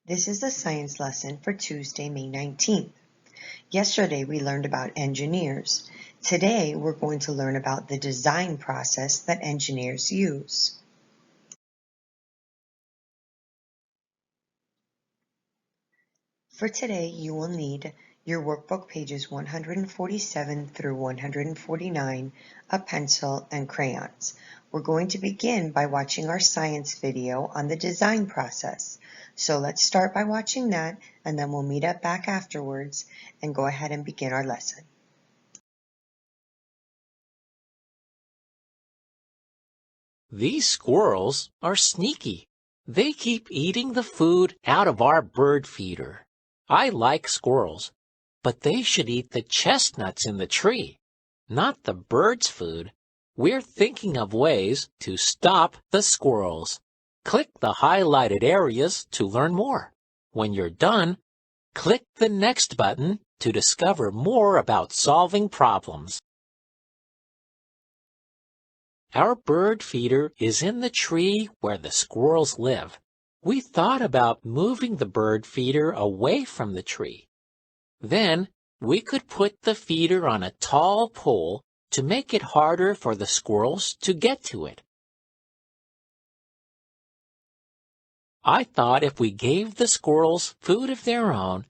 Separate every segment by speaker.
Speaker 1: This is the science lesson for Tuesday, May 19th. Yesterday we learned about engineers. Today we're going to learn about the design process that engineers use. For today you will need your workbook pages 147 through 149, a pencil, and crayons. We're going to begin by watching our science video on the design process. So let's start by watching that, and then we'll meet up back afterwards and go ahead and begin our lesson.
Speaker 2: These squirrels are sneaky. They keep eating the food out of our bird feeder. I like squirrels, but they should eat the chestnuts in the tree, not the bird's food. We're thinking of ways to stop the squirrels. Click the highlighted areas to learn more. When you're done, click the next button to discover more about solving problems. Our bird feeder is in the tree where the squirrels live. We thought about moving the bird feeder away from the tree. Then we could put the feeder on a tall pole to make it harder for the squirrels to get to it. I thought if we gave the squirrels food of their own,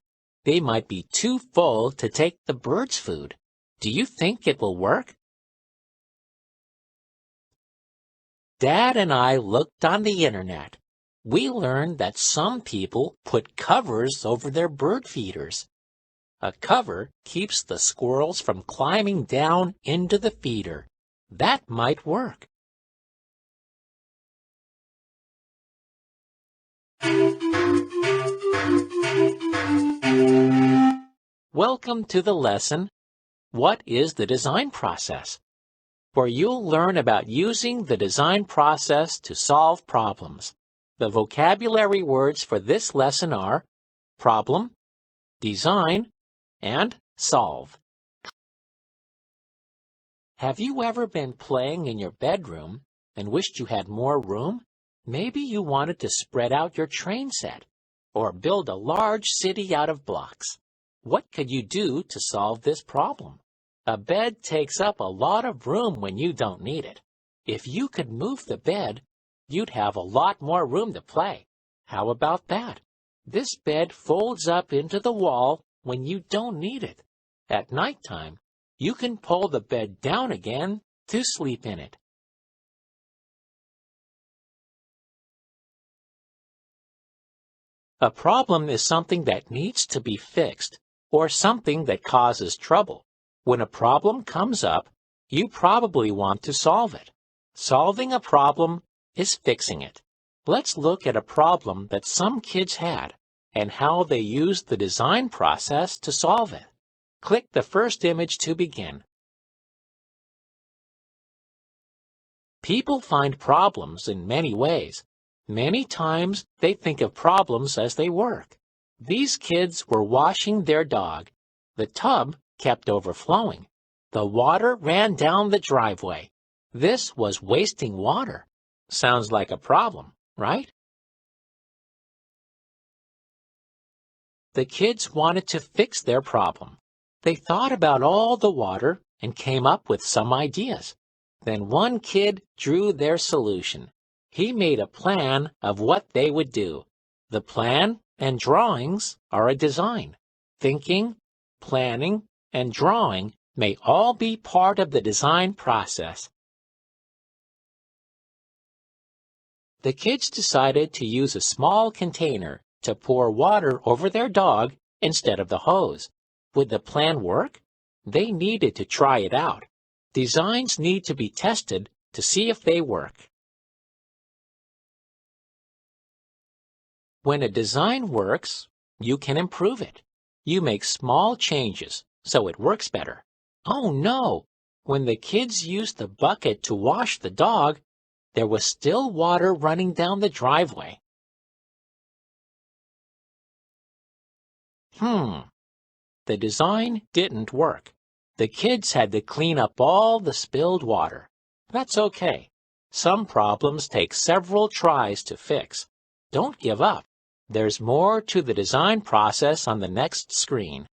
Speaker 2: they might be too full to take the birds' food. Do you think it will work? Dad and I looked on the internet. We learned that some people put covers over their bird feeders. A cover keeps the squirrels from climbing down into the feeder. That might work. Welcome to the lesson, What is the design process? Where you'll learn about using the design process to solve problems. The vocabulary words for this lesson are problem, design, and solve. Have you ever been playing in your bedroom and wished you had more room? Maybe you wanted to spread out your train set or build a large city out of blocks. What could you do to solve this problem? A bed takes up a lot of room when you don't need it. If you could move the bed, you'd have a lot more room to play. How about that? This bed folds up into the wall when you don't need it. At nighttime, you can pull the bed down again to sleep in it. A problem is something that needs to be fixed or something that causes trouble. When a problem comes up, you probably want to solve it. Solving a problem is fixing it. Let's look at a problem that some kids had and how they used the design process to solve it. Click the first image to begin. People find problems in many ways. Many times they think of problems as they work. These kids were washing their dog. The tub kept overflowing. The water ran down the driveway. This was wasting water. Sounds like a problem, right? The kids wanted to fix their problem. They thought about all the water and came up with some ideas. Then one kid drew their solution. He made a plan of what they would do. The plan and drawings are a design. Thinking, planning, and drawing may all be part of the design process. The kids decided to use a small container to pour water over their dog instead of the hose. Would the plan work? They needed to try it out. Designs need to be tested to see if they work. When a design works, you can improve it. You make small changes so it works better. Oh no! When the kids used the bucket to wash the dog, there was still water running down the driveway. The design didn't work. The kids had to clean up all the spilled water. That's okay. Some problems take several tries to fix. Don't give up. There's more to the design process on the next screen.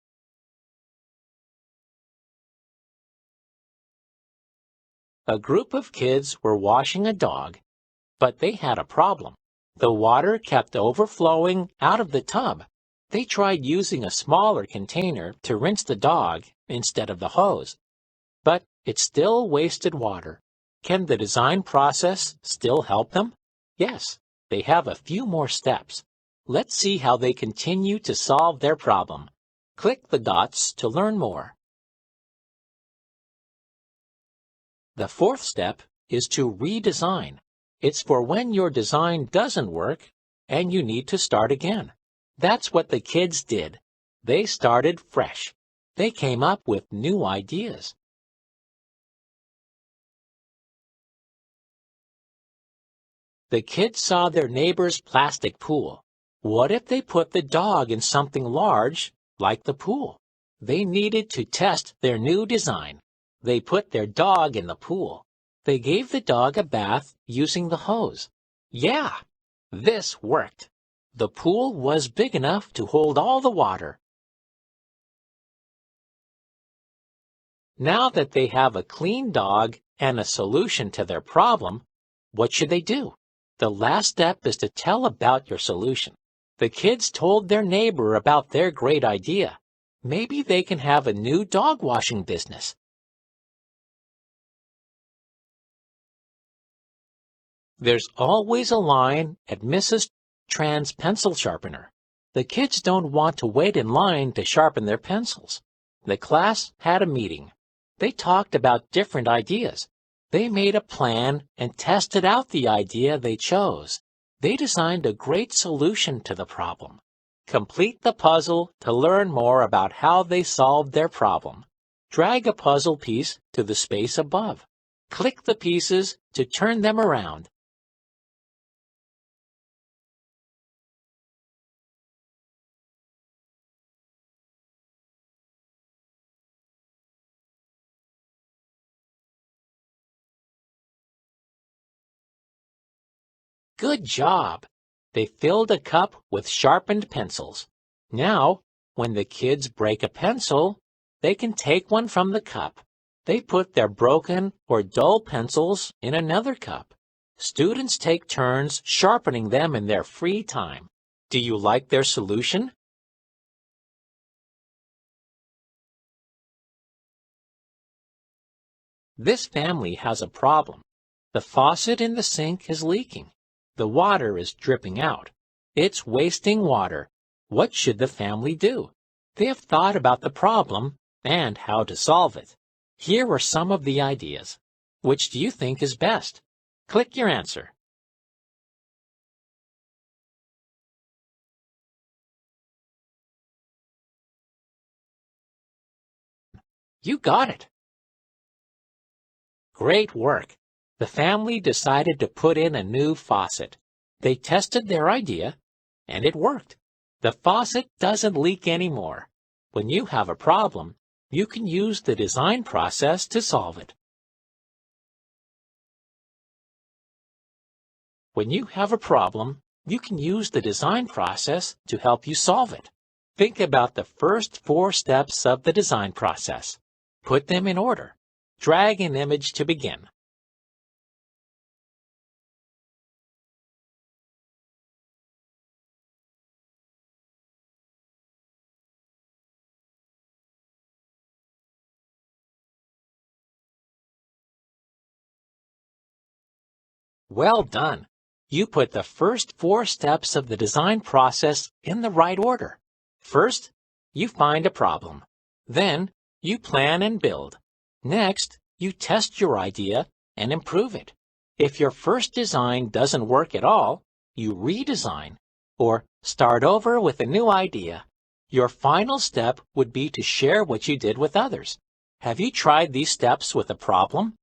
Speaker 2: A group of kids were washing a dog, but they had a problem. The water kept overflowing out of the tub. They tried using a smaller container to rinse the dog instead of the hose, but it still wasted water. Can the design process still help them? Yes, they have a few more steps. Let's see how they continue to solve their problem. Click the dots to learn more. The fourth step is to redesign. It's for when your design doesn't work and you need to start again. That's what the kids did. They started fresh. They came up with new ideas. The kids saw their neighbor's plastic pool. What if they put the dog in something large, like the pool? They needed to test their new design. They put their dog in the pool. They gave the dog a bath using the hose. Yeah, this worked. The pool was big enough to hold all the water. Now that they have a clean dog and a solution to their problem, what should they do? The last step is to tell about your solution. The kids told their neighbor about their great idea. Maybe they can have a new dog washing business. There's always a line at Mrs. Tran's pencil sharpener. The kids don't want to wait in line to sharpen their pencils. The class had a meeting. They talked about different ideas. They made a plan and tested out the idea they chose. They designed a great solution to the problem. Complete the puzzle to learn more about how they solved their problem. Drag a puzzle piece to the space above. Click the pieces to turn them around. Good job! They filled a cup with sharpened pencils. Now, when the kids break a pencil, they can take one from the cup. They put their broken or dull pencils in another cup. Students take turns sharpening them in their free time. Do you like their solution? This family has a problem. The faucet in the sink is leaking. The water is dripping out. It's wasting water. What should the family do? They have thought about the problem and how to solve it. Here are some of the ideas. Which do you think is best? Click your answer. You got it. Great work. The family decided to put in a new faucet. They tested their idea, and it worked. The faucet doesn't leak anymore. When you have a problem, you can use the design process to solve it. When you have a problem, you can use the design process to help you solve it. Think about the first 4 steps of the design process. Put them in order. Drag an image to begin. Well done! You put the first 4 steps of the design process in the right order. First, you find a problem. Then, you plan and build. Next, you test your idea and improve it. If your first design doesn't work at all, you redesign or start over with a new idea. Your final step would be to share what you did with others. Have you tried these steps with a problem?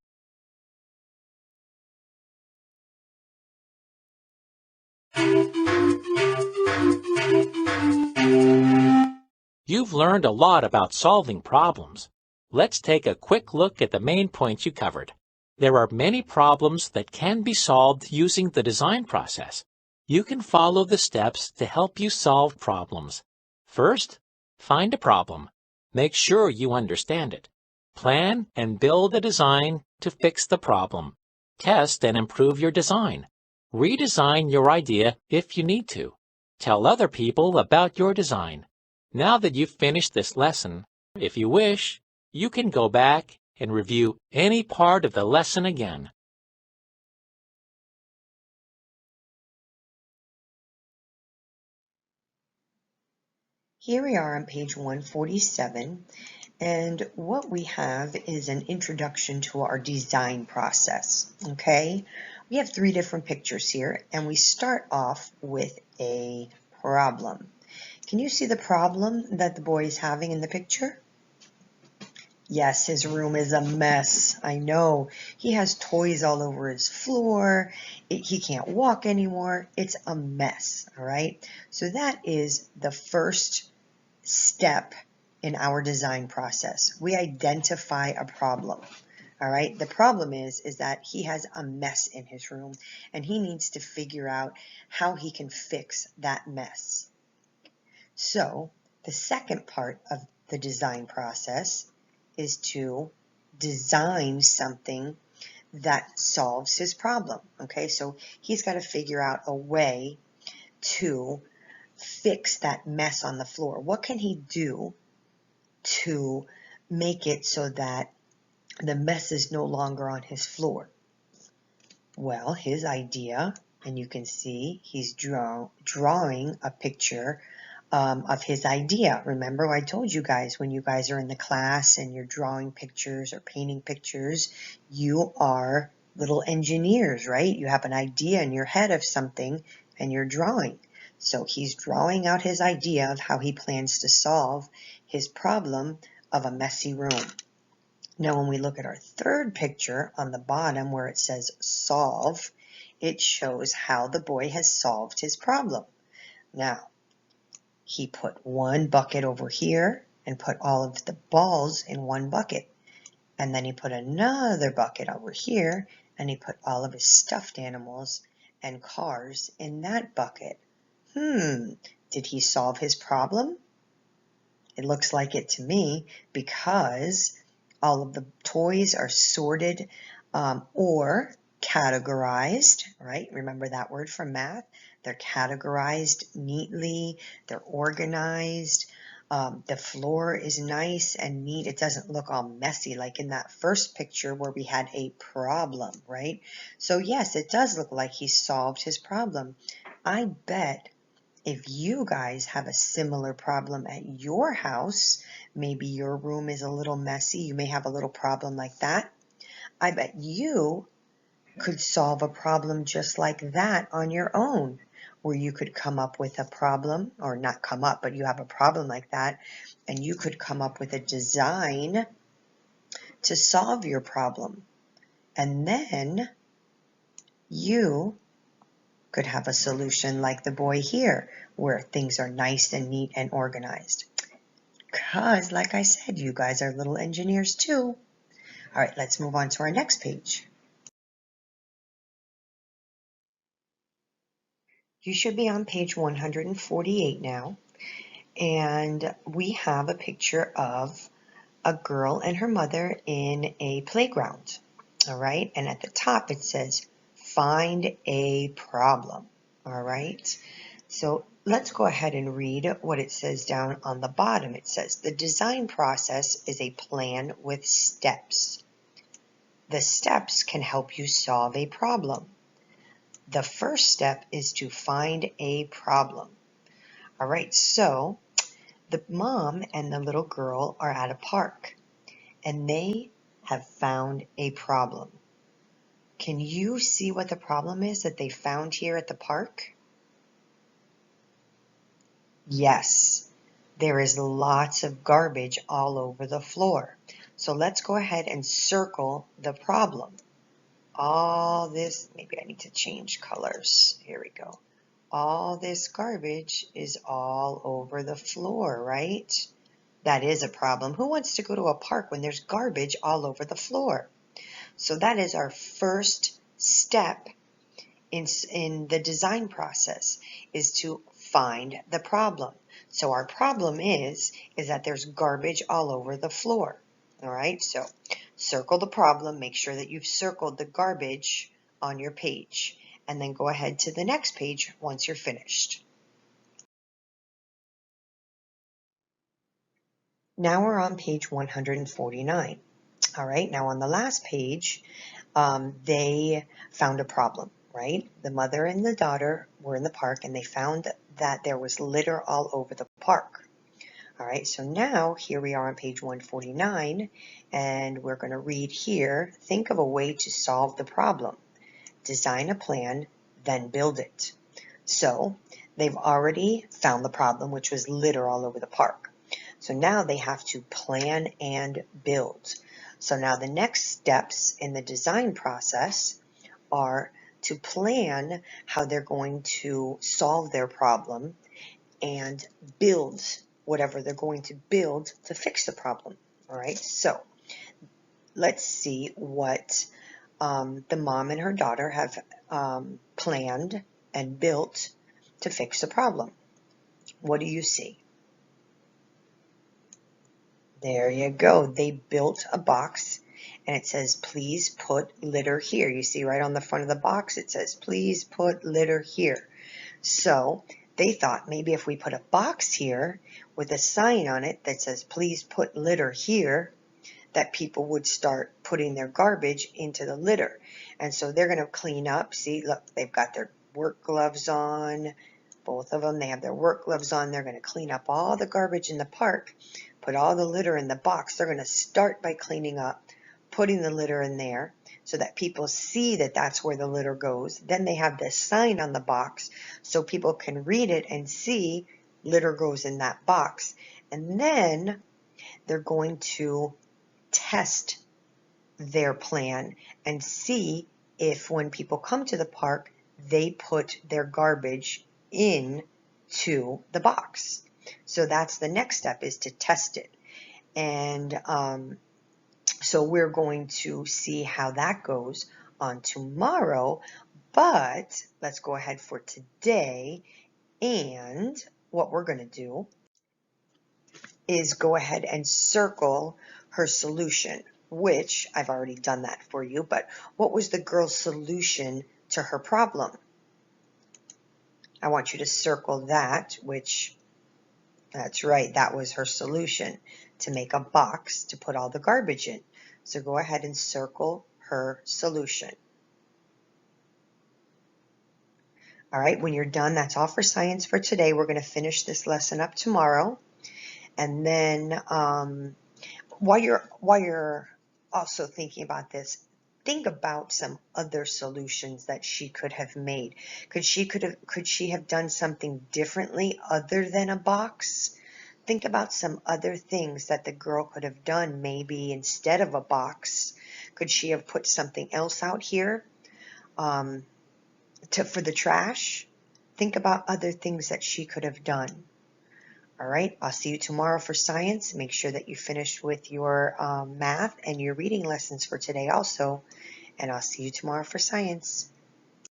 Speaker 2: You've learned a lot about solving problems. Let's take a quick look at the main points you covered. There are many problems that can be solved using the design process. You can follow the steps to help you solve problems. First, find a problem. Make sure you understand it. Plan and build a design to fix the problem. Test and improve your design. Redesign your idea if you need to. Tell other people about your design. Now that you've finished this lesson, if you wish, you can go back and review any part of the lesson again.
Speaker 1: Here we are on page 147, and what we have is an introduction to our design process, okay? We have 3 different pictures here, and we start off with a problem. Can you see the problem that the boy is having in the picture? Yes, his room is a mess. I know. He has toys all over his floor. He can't walk anymore. It's a mess, all right? So that is the first step in our design process. We identify a problem, all right? The problem is that he has a mess in his room, and he needs to figure out how he can fix that mess. So the second part of the design process is to design something that solves his problem, okay? So he's got to figure out a way to fix that mess on the floor. What can he do to make it so that the mess is no longer on his floor? Well, his idea, and you can see he's drawing a picture of his idea. Remember, I told you guys when you guys are in the class and you're drawing pictures or painting pictures, you are little engineers, right? You have an idea in your head of something and you're drawing. So he's drawing out his idea of how he plans to solve his problem of a messy room. Now, when we look at our third picture on the bottom where it says solve, it shows how the boy has solved his problem. Now, he put one bucket over here and put all of the balls in one bucket. And then he put another bucket over here and he put all of his stuffed animals and cars in that bucket. Did he solve his problem? It looks like it to me because all of the toys are sorted or categorized, right? Remember that word from math? They're categorized neatly, they're organized, the floor is nice and neat. It doesn't look all messy like in that first picture where we had a problem, right? So yes, it does look like he solved his problem. I bet if you guys have a similar problem at your house, maybe your room is a little messy, you may have a little problem like that, I bet you could solve a problem just like that on your own, where you could come up with a problem, or not come up, but you have a problem like that, and you could come up with a design to solve your problem. And then you could have a solution like the boy here, where things are nice and neat and organized. Because, like I said, you guys are little engineers too. All right, let's move on to our next page. You should be on page 148 now, and we have a picture of a girl and her mother in a playground, all right? And at the top it says, find a problem, all right? So let's go ahead and read what it says down on the bottom. It says, the design process is a plan with steps. The steps can help you solve a problem. The first step is to find a problem. All right, so the mom and the little girl are at a park and they have found a problem. Can you see what the problem is that they found here at the park? Yes, there is lots of garbage all over the floor. So let's go ahead and circle the problem. All this, maybe I need to change colors. Here we go. All this garbage is all over the floor, right? That is a problem. Who wants to go to a park when there's garbage all over the floor? So that is our first step in the design process is to find the problem. So our problem is that there's garbage all over the floor. All right, so circle the problem, make sure that you've circled the garbage on your page, and then go ahead to the next page once you're finished. Now we're on page 149. All right, now on the last page, they found a problem, right? The mother and the daughter were in the park and they found that there was litter all over the park. All right, so now here we are on page 149 and we're going to read here, think of a way to solve the problem. Design a plan, then build it. So they've already found the problem, which was litter all over the park. So now they have to plan and build. So now the next steps in the design process are to plan how they're going to solve their problem and build whatever they're going to build to fix the problem. All right, so let's see what the mom and her daughter have planned and built to fix the problem. What do you see? There you go. They built a box and it says, please put litter here. You see right on the front of the box, it says, please put litter here. So they thought maybe if we put a box here with a sign on it that says, please put litter here, that people would start putting their garbage into the litter. And so they're going to clean up. See, look, they've got their work gloves on. Both of them, they have their work gloves on. They're going to clean up all the garbage in the park, put all the litter in the box. They're going to start by cleaning up, putting the litter in there so that people see that that's where the litter goes. Then they have the sign on the box so people can read it and see litter goes in that box. And then they're going to test their plan and see if when people come to the park, they put their garbage into the box. So that's the next step, is to test it. And so we're going to see how that goes on tomorrow, but let's go ahead for today. And what we're going to do is go ahead and circle her solution, which I've already done that for you. But what was the girl's solution to her problem? I want you to circle that, which, that's right, that was her solution, to make a box to put all the garbage in. So go ahead and circle her solution. All right, when you're done, that's all for science for today. We're going to finish this lesson up tomorrow. And then while you're also thinking about this, think about some other solutions that she could have made. Could she have done something differently other than a box? Think about some other things that the girl could have done, maybe instead of a box. Could she have put something else out here for the trash? Think about other things that she could have done. All right, I'll see you tomorrow for science. Make sure that you finish with your math and your reading lessons for today also. And I'll see you tomorrow for science.